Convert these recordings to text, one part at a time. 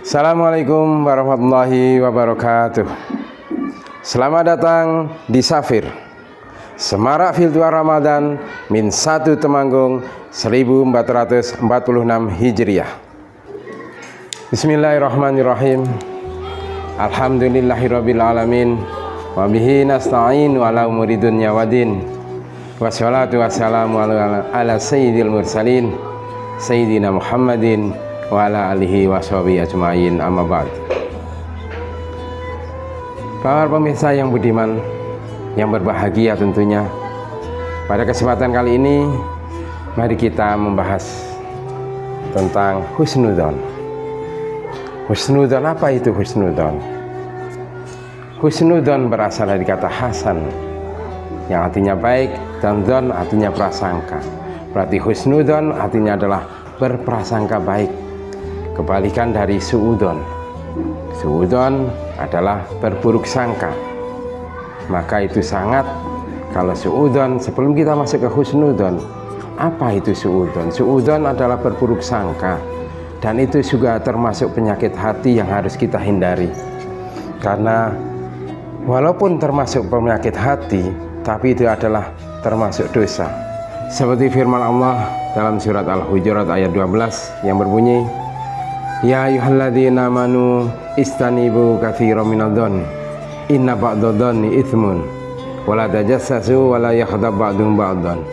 Assalamualaikum warahmatullahi wabarakatuh. Selamat datang di Safir Semarak Virtual Ramadan min 1 Temanggung 1446 Hijriah. Bismillahirrahmanirrahim. Alhamdulillahirabbil alamin wa bihi nasta'inu ala umuri dunya waddin. Wassalatu wassalamu ala sayyidil mursalin sayyidina Muhammadin wa ala alihi wa sahbihi ajma'in, amma ba'd. Para pemirsa yang budiman, yang berbahagia tentunya, pada kesempatan kali ini mari kita membahas tentang husnudzon. Husnudzon, apa itu husnudzon? Husnudzon berasal dari kata hasan yang artinya baik, dan dzon artinya prasangka. Berarti husnudzon artinya adalah berprasangka baik. Kebalikan dari suudzon. Suudzon adalah berburuk sangka. Maka itu sangat, kalau suudzon, sebelum kita masuk ke husnudzon, apa itu suudzon? Suudzon adalah berburuk sangka, dan itu juga termasuk penyakit hati yang harus kita hindari. Karena walaupun termasuk penyakit hati, tapi itu adalah termasuk dosa. Seperti firman Allah dalam surat Al-Hujurat ayat 12 yang berbunyi, Ya ayyuhalladzina amanu istanibu katsiran minadh-dhon inna ba'dadh-dhonni itsmun wa la tajassasu wa la yakhdab ba'dun ba'dhan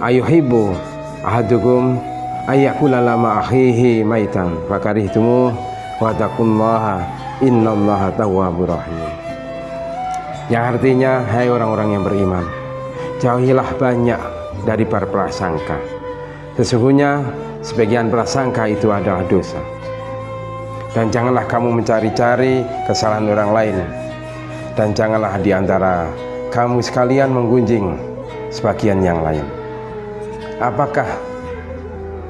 ayuhibbu ahadukum ayyakula lama akhihi maitan fakarihtumu wa taqullaha innallaha tawwabur rahim. Yang artinya, hai orang-orang yang beriman, jauhilah banyak dari berprasangka. Sesungguhnya sebagian prasangka itu adalah dosa. Dan janganlah kamu mencari-cari kesalahan orang lain, dan janganlah di antara kamu sekalian menggunjing sebagian yang lain. Apakah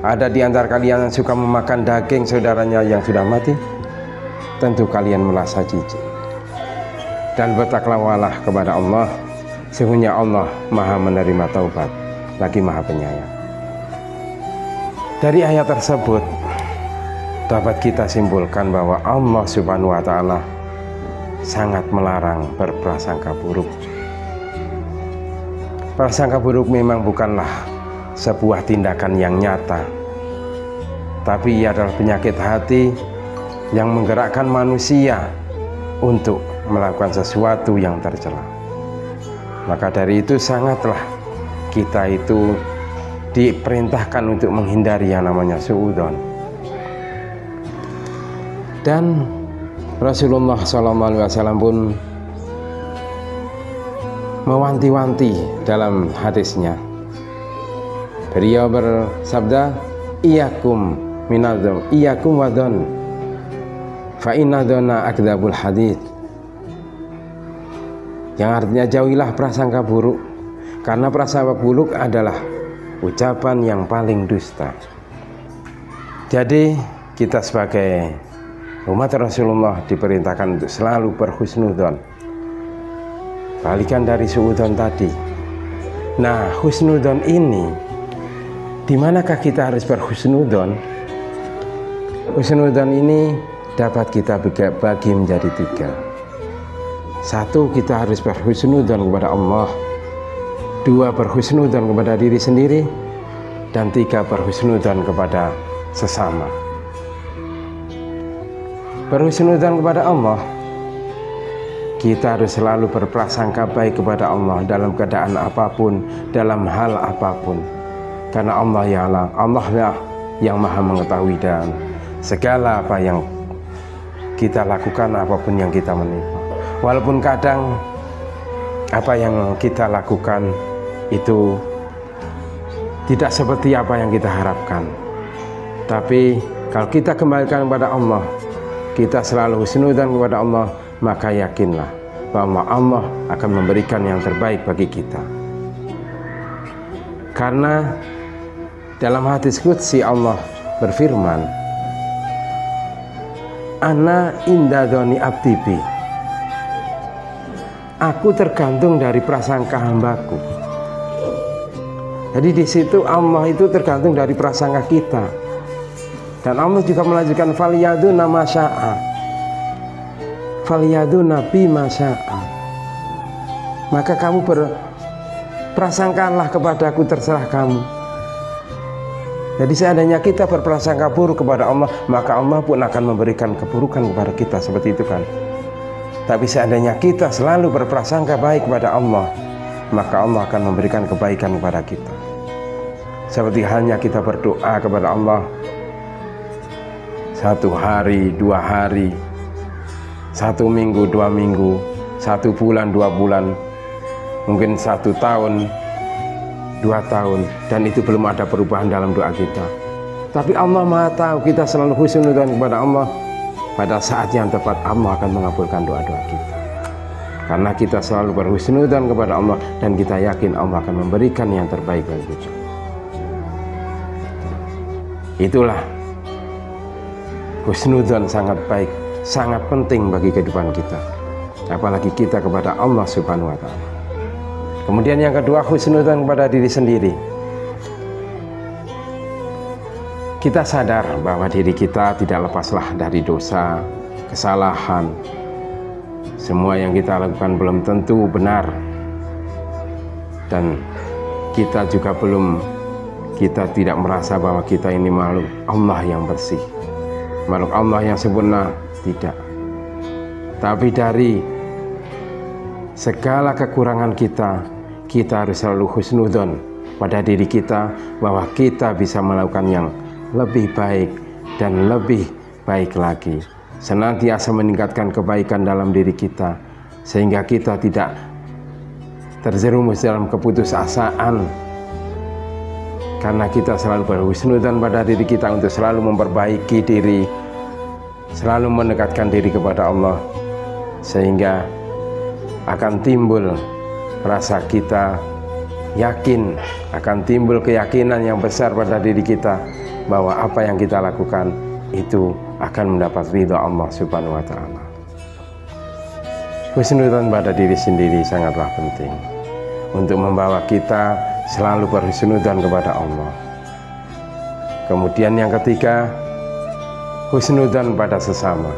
ada di antara kalian yang suka memakan daging saudaranya yang sudah mati? Tentu kalian merasa jijik. Dan bertakwalah kepada Allah, sesungguhnya Allah Maha menerima taubat lagi Maha penyayang. Dari ayat tersebut dapat kita simpulkan bahwa Allah Subhanahu wa Ta'ala sangat melarang berprasangka buruk. Prasangka buruk memang bukanlah sebuah tindakan yang nyata, tapi ia adalah penyakit hati yang menggerakkan manusia untuk melakukan sesuatu yang tercela. Maka dari itu sangatlah kita itu diperintahkan untuk menghindari yang namanya suudzon. Dan Rasulullah SAW pun mewanti-wanti dalam hadisnya. Beliau bersabda, Iyakum minadzon, iyakum wadon, fa inna dzonna akdzabul hadits. Yang artinya jauhilah prasangka buruk, karena prasangka buruk adalah ucapan yang paling dusta. Jadi kita sebagai umat Rasulullah diperintahkan untuk selalu berhusnudzon, balikan dari suudzon tadi. Nah, husnudzon ini, di manakah kita harus berhusnudzon? Husnudzon ini dapat kita bagi menjadi 3. 1, kita harus berhusnudzon kepada Allah. 2, berhusnudzon kepada diri sendiri. Dan 3, berhusnudzon kepada sesama. Berhusnudzon kepada Allah, kita harus selalu berprasangka baik kepada Allah dalam keadaan apapun, dalam hal apapun. Karena Allah lah yang Maha mengetahui dan segala apa yang kita lakukan, apapun yang kita menimpa. Walaupun kadang apa yang kita lakukan itu tidak seperti apa yang kita harapkan, tapi kalau kita kembalikan kepada Allah, kita selalu husnudzon kepada Allah, maka yakinlah bahwa Allah akan memberikan yang terbaik bagi kita. Karena dalam hadis qudsi Allah berfirman, Ana inda dzoni abdi bi. Aku tergantung dari prasangka hambaku. Jadi di situ Allah itu tergantung dari prasangka kita. Dan Allah juga melanjutkan faliyaduna masya'a, faliyaduna bima sya'a. Maka kamu berprasangkalah kepadaku, terserah kamu. Jadi seandainya kita berprasangka buruk kepada Allah, maka Allah pun akan memberikan keburukan kepada kita, seperti itu kan. Tapi seandainya kita selalu berprasangka baik kepada Allah, maka Allah akan memberikan kebaikan kepada kita. Seperti halnya kita berdoa kepada Allah 1 hari, 2 hari, 1 minggu, 2 minggu, 1 bulan, 2 bulan, mungkin 1 tahun, 2 tahun, dan itu belum ada perubahan dalam doa kita. Tapi Allah Maha tahu, kita selalu husnudzon kepada Allah. Pada saat yang tepat Allah akan mengabulkan doa-doa kita, karena kita selalu berhusnudzon kepada Allah dan kita yakin Allah akan memberikan yang terbaik bagi kita. Itulah husnudzon sangat baik, sangat penting bagi kehidupan kita, apalagi kita kepada Allah Subhanahu wa Ta'ala. Kemudian yang kedua, husnudzon kepada diri sendiri. Kita sadar bahwa diri kita tidak lepaslah dari dosa, kesalahan. Semua yang kita lakukan belum tentu benar. Dan kita juga kita tidak merasa bahwa kita ini makhluk Allah yang bersih, makhluk Allah yang sempurna, tidak. Tapi dari segala kekurangan kita harus selalu husnudzon pada diri kita bahwa kita bisa melakukan yang lebih baik dan lebih baik lagi. Senantiasa meningkatkan kebaikan dalam diri kita sehingga kita tidak terjerumus dalam keputusasaan, karena kita selalu berhusnudzon pada diri kita untuk selalu memperbaiki diri, selalu mendekatkan diri kepada Allah, sehingga akan timbul rasa kita yakin, akan timbul keyakinan yang besar pada diri kita bahwa apa yang kita lakukan itu akan mendapat ridha Allah Subhanahu wa Ta'ala. Husnudzon pada diri sendiri sangatlah penting untuk membawa kita selalu berhusnudzon kepada Allah. Kemudian yang ketiga, husnudzon pada sesama.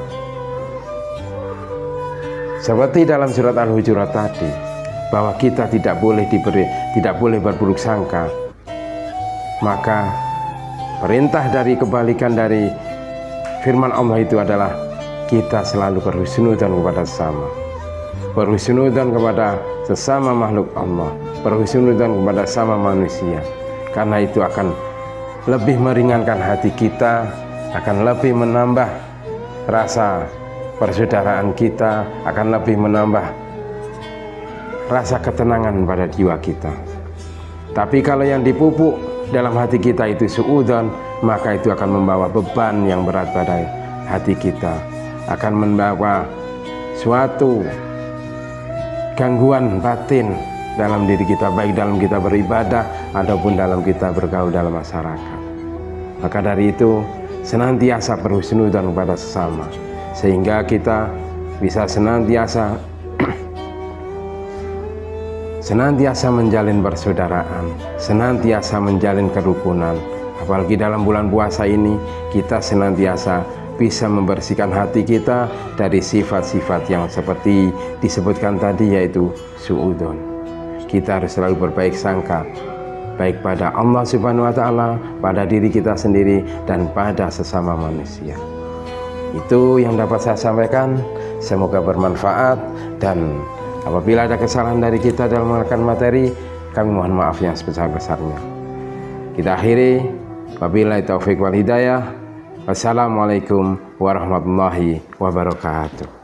Seperti dalam surat Al-Hujurat tadi, bahwa kita tidak boleh berburuk sangka. Maka perintah dari kebalikan dari firman Allah itu adalah kita selalu berhusnudzon kepada sesama, berhusnudzon kepada sesama makhluk Allah, berhusnudzon kepada sesama manusia, karena itu akan lebih meringankan hati kita, akan lebih menambah rasa persaudaraan kita, akan lebih menambah rasa ketenangan pada jiwa kita. Tapi kalau yang dipupuk dalam hati kita itu suudzon, maka itu akan membawa beban yang berat pada hati kita, akan membawa suatu gangguan batin dalam diri kita, baik dalam kita beribadah ataupun dalam kita bergaul dalam masyarakat. Maka dari itu senantiasa berhusnudzon kepada sesama, sehingga kita bisa senantiasa menjalin persaudaraan, senantiasa menjalin kerukunan. Apalagi dalam bulan puasa ini, kita senantiasa bisa membersihkan hati kita dari sifat-sifat yang seperti disebutkan tadi, yaitu suudzon. Kita harus selalu berbaik sangka, baik pada Allah Subhanahu wa Ta'ala, pada diri kita sendiri, dan pada sesama manusia. Itu yang dapat saya sampaikan. Semoga bermanfaat, dan apabila ada kesalahan dari kita dalam mengerjakan materi, kami mohon maaf yang sebesar-besarnya. Kita akhiri, wabillahi taufiq wal hidayah. Wassalamualaikum warahmatullahi wabarakatuh.